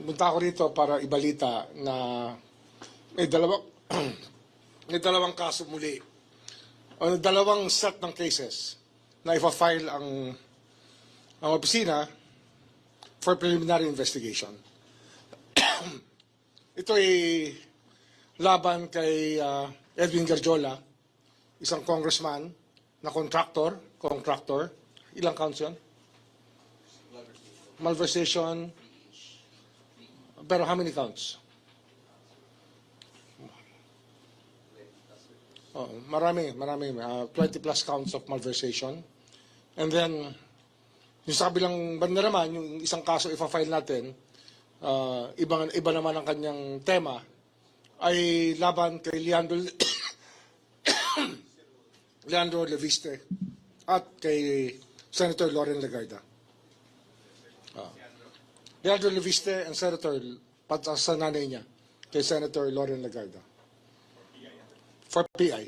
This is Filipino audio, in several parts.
Punta ako rito para ibalita na may dalawang, may dalawang kaso muli. O dalawang set ng cases na ipa-file ang opisina for preliminary investigation. Ito ay laban kay Edwin Garjola, isang congressman na contractor. Ilang counts yun? Malversation. Pero how many counts? Oh, marami. 20 plus counts of malversation. And then, yung sa kabilang banda naman, yung isang kaso ipa-file natin, iba naman ang kanyang tema, ay laban kay Leandro Leviste at kay Senator Loren Legarda. Leandro Leviste and Senator, sa nanay niya, kay Senator Loren Legarda. For PI.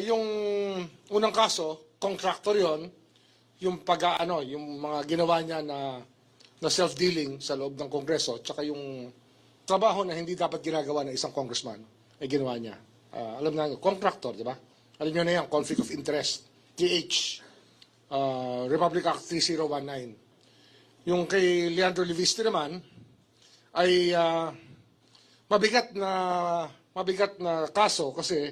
Yung unang kaso, contractor yon, yung yung mga ginawa niya na self-dealing sa loob ng Kongreso, tsaka yung trabaho na hindi dapat ginagawa ng isang congressman, ay ginawa niya. Alam na, contractor, di ba? Alam niyo na yan, conflict of interest, TH, Republic Act 3019. Yung kay Leandro Leviste naman, ay mabigat na kaso kasi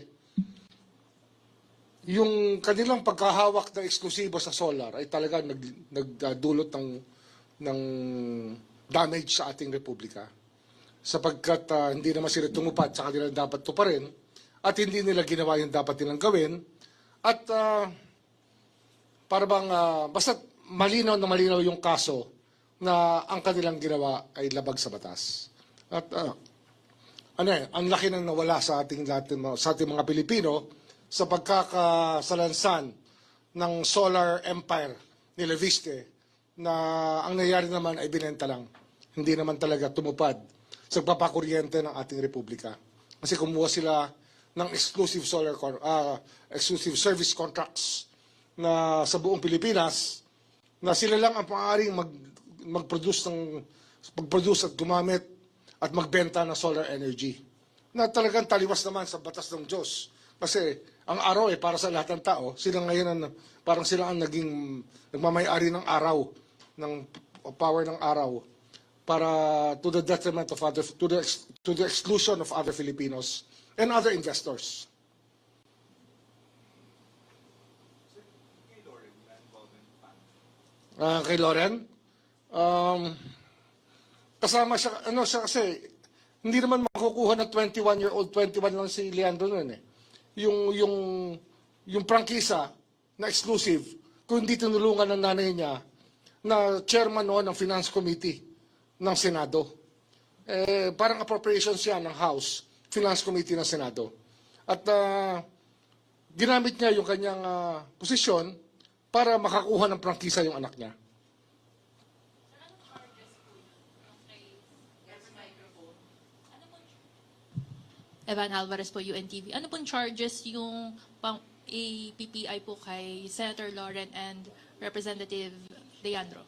yung kanilang pagkahawak na eksklusibo sa solar ay talaga nagdulot ng damage sa ating republika. Sapagkat hindi naman sila tumupad sa kanilang dapat tuparin at hindi nila ginawa yung dapat nilang gawin at para bang basta malinaw na malinaw yung kaso na ang kanilang ginawa ay labag sa batas. At ang laki nang nawala sa ating mga Pilipino sa pagkakasalansan ng solar empire ni Leviste na ang nangyari naman ay binenta lang. Hindi naman talaga tumupad sa pagpapakuryente ng ating republika. Kasi kumuha sila ng exclusive exclusive service contracts na sa buong Pilipinas na sila lang ang maaaring mag-produce at gumamit at magbenta ng solar energy. Na talagang taliwas naman sa batas ng Diyos. Kasi ang araw para sa lahat ng tao, sila ngayon parang sila ang nagmamay-ari ng araw, ng power ng araw para to the detriment of to the exclusion of other Filipinos and other investors. Kay Loren, kasama siya, siya kasi, hindi naman makukuha ng 21-year-old, 21 lang si Leandro nun eh. Yung prangkisa na exclusive, kung hindi tinulungan ng nanay niya na chairman noon ng Finance Committee ng Senado. Parang appropriations yan ng House, Finance Committee ng Senado. At ginamit niya yung kanyang posisyon para makakuha ng prangkisa yung anak niya. Evan Alvarez po, UNTV. Ano pong charges yung PPI po kay Senator Loren and Representative Leandro?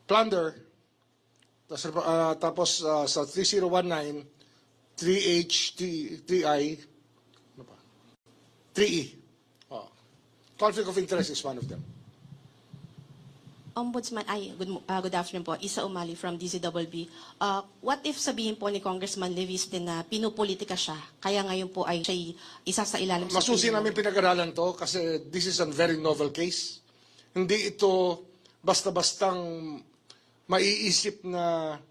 Plunder, tapos sa 3019, 3H, 3I, 3E. Conflict of interest is one of them. Ombudsman, good afternoon po. Isa Umali from DZWB. What if sabihin po ni Congressman Leviste na pinupolitika siya, kaya ngayon po ay siya isa sa ilalim sa Masusi namin pinag-aralan to kasi this is a very novel case. Hindi ito basta-bastang maiisip na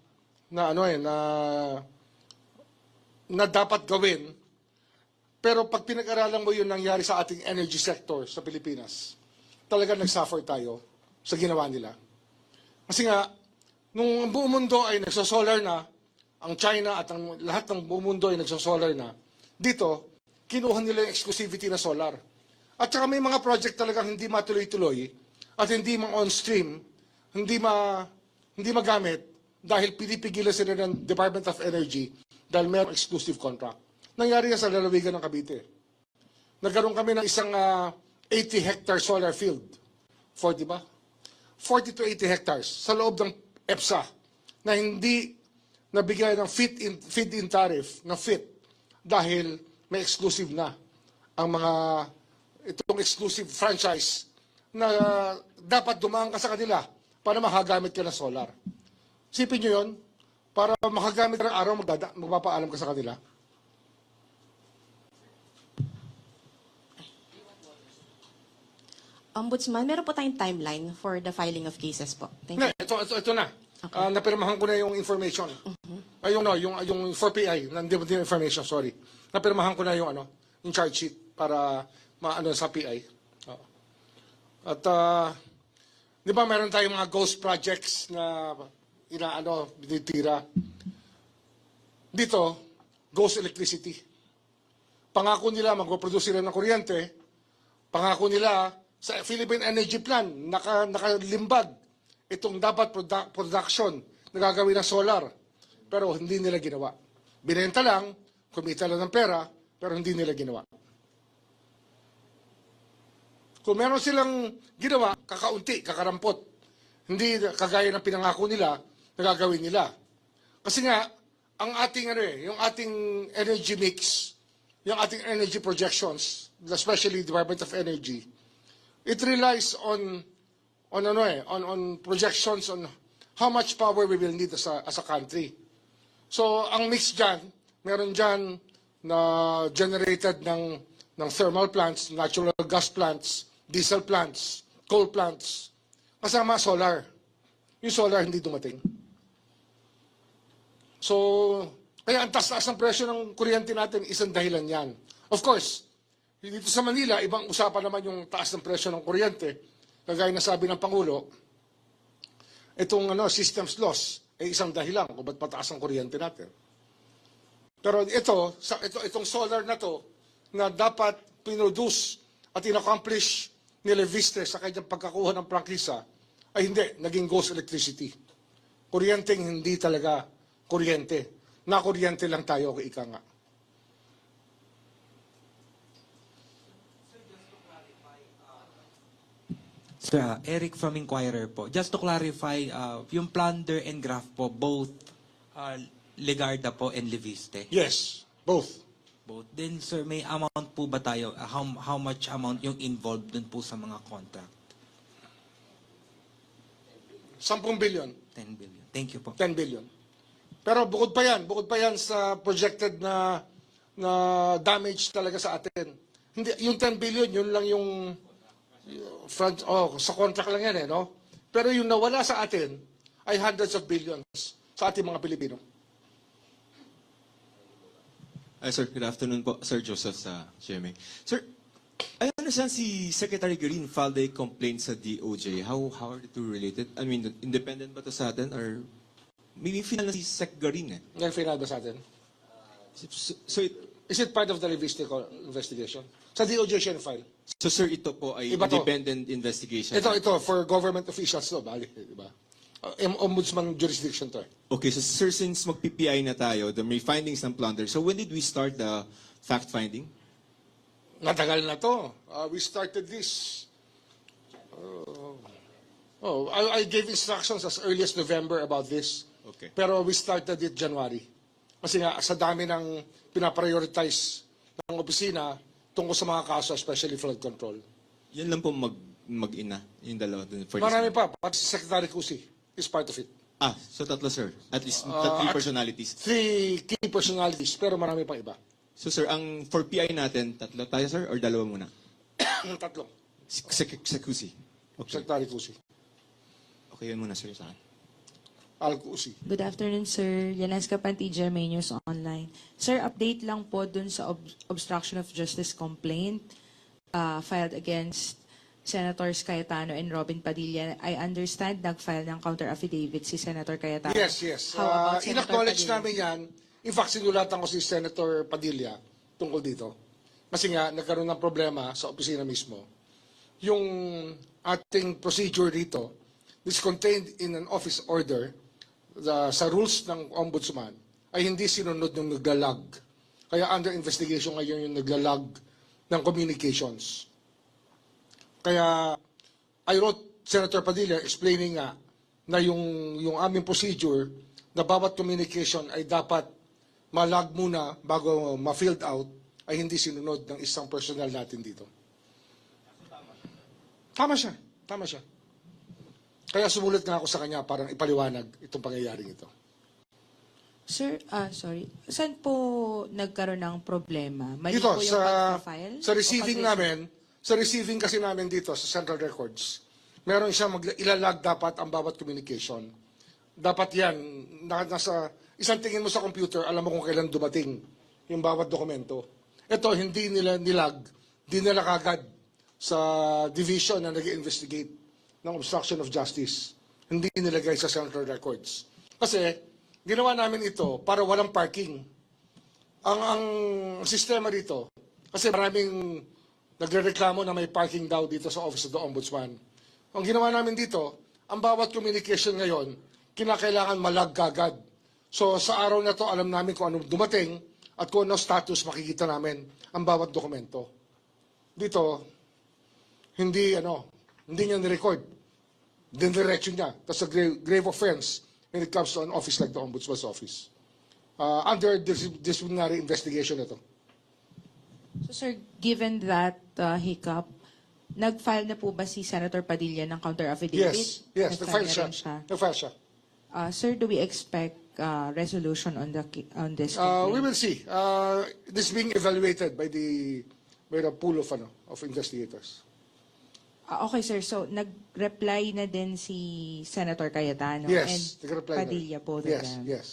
dapat gawin. Pero pag pinag-aralan mo yung nangyari sa ating energy sector sa Pilipinas, talaga nag-suffer tayo sa ginawa nila. Kasi nga, nung buong mundo ay nagsosolar na, ang China at ang lahat ng buong mundo ay nagsosolar na, dito, kinuha nila yung exclusivity na solar. At saka may mga project talagang hindi matuloy-tuloy at hindi ma-on-stream, hindi magamit dahil pinipigilan sila ng Department of Energy dahil mayroong exclusive contract. Nangyari yan sa lalawigan ng Cavite. Nagkaroon kami ng isang 80-hectare solar field for, di ba? 40 to 80 hectares sa loob ng EPSA na hindi nabigay ng feed-in tariff na fit dahil may exclusive na ang mga itong exclusive franchise na dapat dumaan ka sa kanila para makagamit ka ng solar. Sipin nyo yun, para makagamit ka ng araw, magpapaalam ka sa kanila. Ombudsman, meron po tayong timeline for the filing of cases po. Thank you. Ito na. Napirmahan ko na yung information. Ay, yung 4PI, hindi information, sorry. Napirmahan ko na yung charge sheet para sa PI. Oo. At di ba meron tayong mga ghost projects na binitira. Dito, ghost electricity. Pangako nila magpo-produce sila ng kuryente. Pangako nila sa Philippine Energy Plan, nakalimbag itong dapat production na gagawin ng solar. Pero hindi nila ginawa. Binenta lang, kumita lang ng pera, pero hindi nila ginawa. Kung meron silang ginawa, kakaunti, kakarampot. Hindi kagaya ng pinangako nila, nagagawin nila. Kasi nga, ang ating yung ating energy mix, yung ating energy projections, especially Department of Energy, it relies on projections on how much power we will need as a country. So ang mix diyan, meron diyan na generated ng thermal plants, natural gas plants, diesel plants, coal plants, kasama solar. Yung solar hindi dumating. So kaya ang taas ng presyo ng kuryente natin, isang dahilan yan. Of course, dito sa Manila, ibang usapan naman yung taas ng presyo ng kuryente. Kagaya na sabi ng Pangulo, itong systems loss ay isang dahilan kung ba't mataas ang kuryente natin. Pero itong solar na to, na dapat pinroduce at in-accomplish ni Leviste sa kanyang pagkakuha ng prangkisa, ay hindi, naging ghost electricity. Kuryenteng hindi talaga kuryente. Nakuryente lang tayo, ika nga. Sir, Eric from Inquirer po. Just to clarify, yung plunder and graft po, both Legarda po and Leviste? Yes, both. Both. Then, sir, may amount po ba tayo? How much amount yung involved dun po sa mga contract? 10 billion. 10 billion. Thank you po. 10 billion. Pero bukod pa yan sa projected na damage talaga sa atin. Hindi, yung 10 billion, yun lang yung sa contract lang yan no? Pero yung nawala sa atin ay hundreds of billions sa ating mga Pilipino. Sir, good afternoon po. Sir Joseph sa GMA. Sir, I understand si Secretary Green filed a complaint sa DOJ. How are the two related? I mean, independent ba to sa atin or maybe final na si Sec Green Yan final ba sa atin? Is it part of the Leviste investigation? Sa DOJ siya file. So sir, ito po ay Iba to. independent investigation. Ito for government officials to, bali, di ba? Ombudsman jurisdiction to. Okay, so sir, since mag-PPI na tayo, the may findings ng plunder, so when did we start the fact-finding? Natagal na to. We started this. I gave instructions as early as November about this. Okay. Pero we started it January. Kasi nga, sa dami ng pinaprioritize ng opisina tungkol sa mga kaso, especially flood control. Yan lang po mag-ina, yung dalawa. For this Marami one. pa, pati si Secretary Cusi is part of it. So tatlo sir. At least three personalities. 3 key personalities, pero marami pang iba. So sir, ang for PI natin, tatlo tayo sir or dalawa muna? Tatlo. Sekusi. Okay. Secretary Cusi. Okay, yun muna sir sa akin. Al Cusi. Good afternoon, Sir. Yaneska Panti, GMA News Online. Sir, update lang po dun sa obstruction of justice complaint filed against Senators Cayetano and Robin Padilla. I understand nag-file ng counter-affidavit si Senator Cayetano. Yes. How about Senator In-acknowledge Padilla? namin yan. In fact, sinulatan ko si Senator Padilla tungkol dito. Kasi nga, nagkaroon ng problema sa opisina mismo. Yung ating procedure dito is contained in an office order sa rules ng ombudsman ay hindi sinunod yung naglalag. Kaya under investigation ngayon yung naglalag ng communications. Kaya I wrote Senator Padilla explaining nga na yung aming procedure na bawat communication ay dapat malag muna bago ma-filled out ay hindi sinunod ng isang personnel natin dito. Tama siya. Tama siya. Kaya sumulat nga ako sa kanya parang ipaliwanag itong pangyayaring ito. Sir, sorry. Saan po nagkaroon ng problema? Mali Dito, po yung pag-file? sa receiving O kasi- namin, sa receiving kasi namin dito sa Central Records, meron siya ilalag dapat ang bawat communication. Dapat yan, nasa isang tingin mo sa computer, alam mo kung kailan dumating yung bawat dokumento. Ito, hindi nila nilag, hindi nila kagad sa division na nag-investigate ng obstruction of justice. Hindi nilagay sa Central Records. Kasi, ginawa namin ito para walang parking. Ang sistema dito, kasi maraming nagrereklamo na may parking daw dito sa Office of the Ombudsman. Ang ginawa namin dito, ang bawat communication ngayon, kinakailangan malag kagad. So sa araw na to, alam namin kung anong dumating at kung ano status makikita namin ang bawat dokumento. Dito, hindi niya ni-record. Diniretso niya. That's a grave offense when it comes to an office like the Ombudsman's Office. Under disciplinary investigation ito. So, sir, given that hiccup, nag-file na po ba si Senator Padilla ng counter affidavit? Yes, nag-file siya. na rin siya. Nag-file siya. Sir, do we expect resolution on this We complaint? will see. This is being evaluated by the pool of investigators. Okay, sir. So, nag-reply na din si Senator Cayetano Yes, and nag-reply na rin. Padilla, both of Yes, them. yes.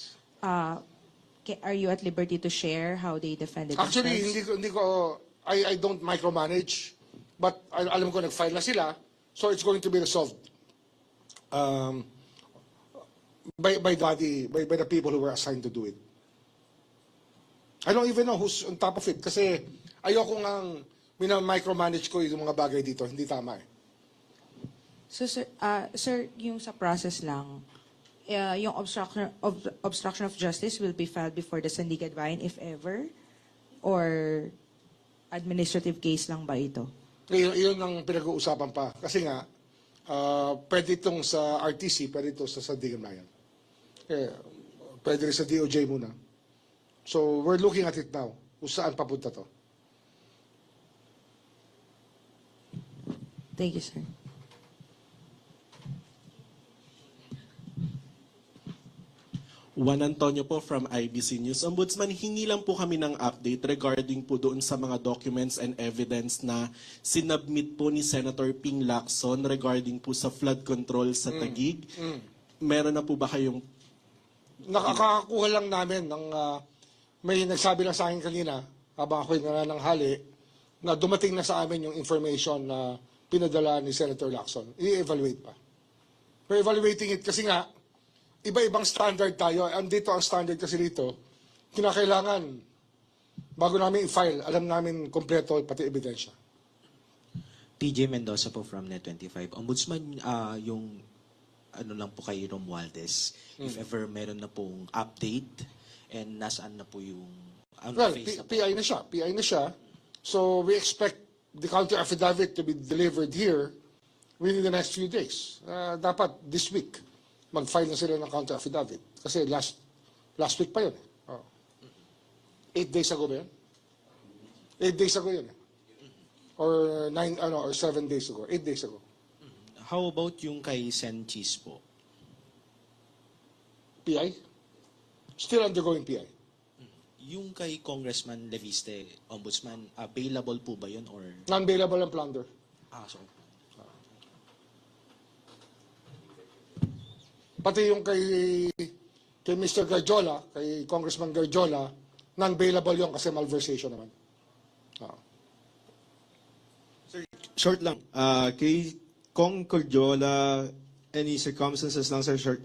Are you at liberty to share how they defended Actually, themselves? I don't micromanage, but alam ko nag-file na sila, so it's going to be resolved by the people who were assigned to do it. I don't even know who's on top of it kasi ayoko ngang micromanage ko yung mga bagay dito, hindi tama eh. So, sir, yung sa process lang, yung obstruction of justice will be filed before the Sandiganbayan if ever? Or administrative case lang ba ito? Iyon ang pinag-uusapan pa. Kasi nga, pwede itong sa RTC, pwede itong sa Sandiganbayan. Pwede rin sa DOJ muna. So, we're looking at it now, kung saan papunta to. Thank you, sir. Juan Antonio po from IBC News. Ombudsman, hingi lang po kami ng update regarding po doon sa mga documents and evidence na sinubmit po ni Senator Ping Lacson regarding po sa flood control sa Taguig. Meron na po ba kayong... Nakakakuha lang namin ng... may nagsabi lang sa akin kanina, habang ako'y nanananghali, na dumating na sa amin yung information na pinadala ni Senator Lacson. I-evaluate pa. We're evaluating it kasi nga, iba-ibang standard tayo. Andito ang standard kasi dito, kinakailangan, bago namin i-file, alam namin kompleto pati ebidensya. TJ Mendoza po from Net25. Ombudsman, yung ano lang po kay Romualdez, if ever meron na pong update and nasaan na po yung Well, face na po. PI na siya. PI na siya. So we expect the counter affidavit to be delivered here within the next few days. Dapat this week, mag-file na sila ng counter affidavit. Kasi last week pa yun. 8 days ago ba yun? 8 days ago yun. Or 7 days ago. 8 days ago. How about yung kay Sen Cheese po? PI? Still undergoing PI. Yung kay Congressman Leviste, Ombudsman, available po ba yun or... Non-bailable ang plunder. Sorry. Pati yung kay Mr. Garjola, kay Congressman Garjola, non-bailable yun kasi malversation naman. Short lang. Kay Kong Cordiola, any circumstances lang, sir? Short,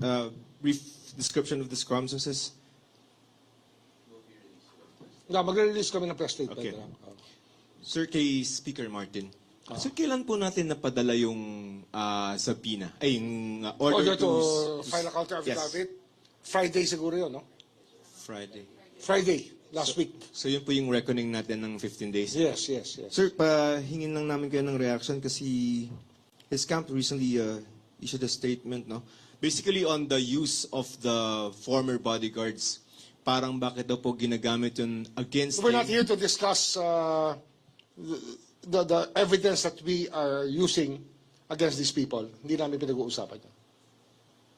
brief description of the circumstances? Magre-release kami ng press statement. Okay. Sir, kay Speaker Martin. Sir, kailan po natin napadala yung subpoena? Ay, yung Order order to to... file a counter Yes. affidavit. Friday siguro yun, no? Friday, last week. So, yun po yung reckoning natin ng 15 days. Yes. Sir, pahingin lang namin kayo ng reaction kasi his camp recently issued a statement, no? Basically on the use of the former bodyguards. Parang bakit daw po ginagamit yun against We're him? not here to discuss the evidence that we are using against these people. Hindi namin pinag-uusapan yun.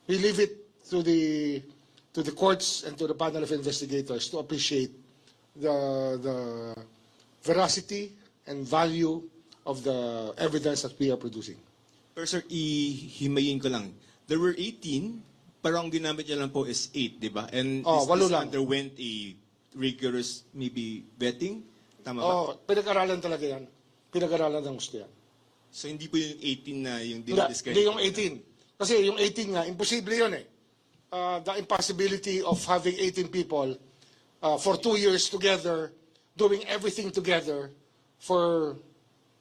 We leave it to the courts and to the panel of investigators to appreciate the veracity and value of the evidence that we are producing. Pero sir, ihimayin ko lang. There were 18, pero ang ginamit niya lang po is 8, di ba? And walo this lang. underwent a rigorous, maybe, vetting? Tama ba? Oh, pinag-aralan talaga yan. Pinag-aralan ng gusto yan. So hindi po yung 18 na yung Hindi dinidiscredit? yung 18. Kasi yung 18 nga, imposible yun eh. The impossibility of having 18 people for 2 years together, doing everything together for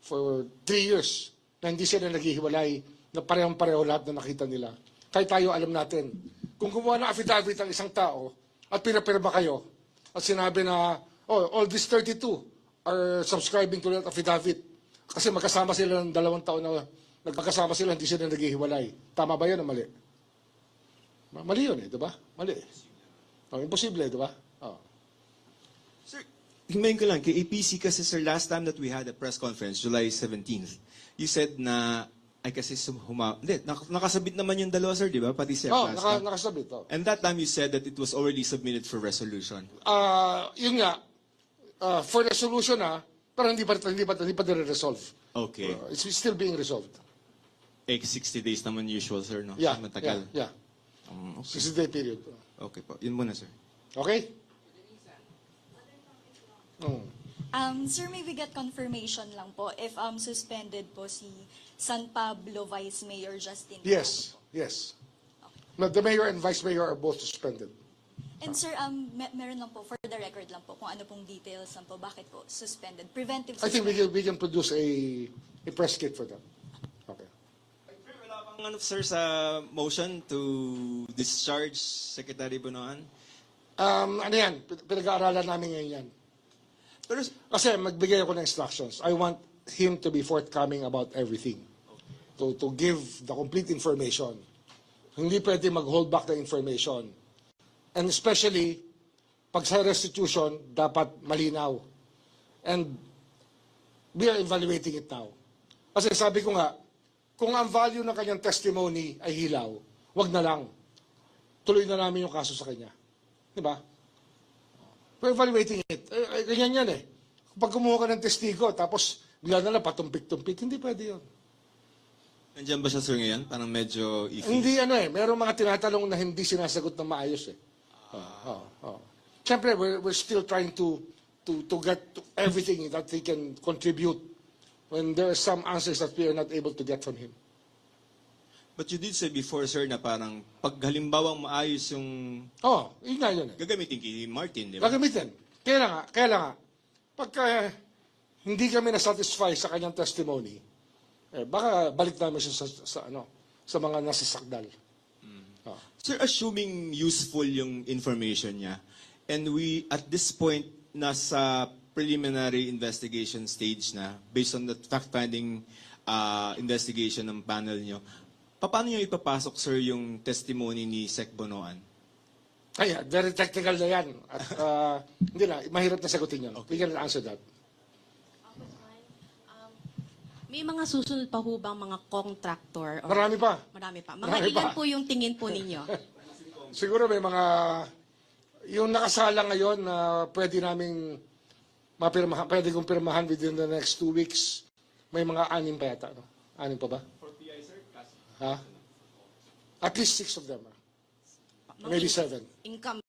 3 years, na hindi sila naghihiwalay, na parehong-pareho lahat na nakita nila. Kahit tayo alam natin, kung gumawa ng affidavit ang isang tao at pinapirma kayo at sinabi na, oh, all these 32 are subscribing to that affidavit kasi magkasama sila ng 2 taon na nagkasama sila, hindi sila naghihiwalay. Tama ba yun o mali? Mali yun eh, di ba? Mali. Oh, imposible, di ba? Oh. Sir, himayin ko lang, kay APC kasi sir, last time that we had a press conference, July 17th, you said na, ay kasi hindi, nakasabit naman yung dalawa sir, di ba? Pati si Oh, last time. nakasabit. Oh. And that time you said that it was already submitted for resolution. Yun nga, for resolution pero hindi pa nire-resolve. Okay. It's still being resolved. 60 days naman usual, sir, no? Yeah, Matagal. yeah. Okay. 60-day period. Okay po. Yun muna, sir. Okay? Sir, may we get confirmation lang po if suspended po si San Pablo Vice Mayor Justin. Yes, yes. No, the mayor and vice mayor are both suspended. And sir, meron lang po, for the record lang po, kung ano pong details lang po, bakit po suspended? Preventive I think suspension. we can produce a press kit for that. Okay. Wala bang ano, sir, sa motion to discharge Secretary Bonoan? Ano yan? Pinag-aaralan namin ngayon yan. Pero, Kasi magbigay ako ng instructions. I want him to be forthcoming about everything. To give the complete information. Hindi pwede mag-hold back the information. And especially, pag sa restitution, dapat malinaw. And we are evaluating it now. Kasi sabi ko nga, kung ang value ng kanyang testimony ay hilaw, wag na lang. Tuloy na namin yung kaso sa kanya. Di ba? We're evaluating it. Ganyan yan eh. Kapag kumuha ka ng testigo, tapos bigla na lang patumpik-tumpik, hindi pwede yun. nandiyan ba siya, sir, ngayon? Parang medyo iffy. Hindi merong mga tinatanong na hindi sinasagot ng maayos eh. Siyempre, we're still trying to get to everything that he can contribute when there are some answers that we are not able to get from him. But you did say before, sir, na parang pag halimbawang maayos yung Yun nga yun eh. gagamitin kay Martin, di ba? Gagamitin. Kaya nga, pagka hindi kami na-satisfy sa kanyang testimony, baka balik namin siya sa mga nasasakdal. Sir, assuming useful yung information niya, and we, at this point, nasa preliminary investigation stage na, based on the fact-finding investigation ng panel niyo, paano niyo ipapasok, sir, yung testimony ni Sec Bonoan? Ay, very technical na yan. At hindi na, mahirap na sagutin yun. We can answer that. May mga susunod pa ho bang mga contractor? or- Marami pa. Marami pa. Mga Marami ilan pa. po yung tingin po ninyo? Siguro may mga, yung nakasala ngayon na pwede naming mapirmahan, pwede kong pirmahan within the next 2 weeks. May mga 6 pa yata. No? 6 pa ba? For PI, sir? Ha? At least 6 of them. Maybe 7. Income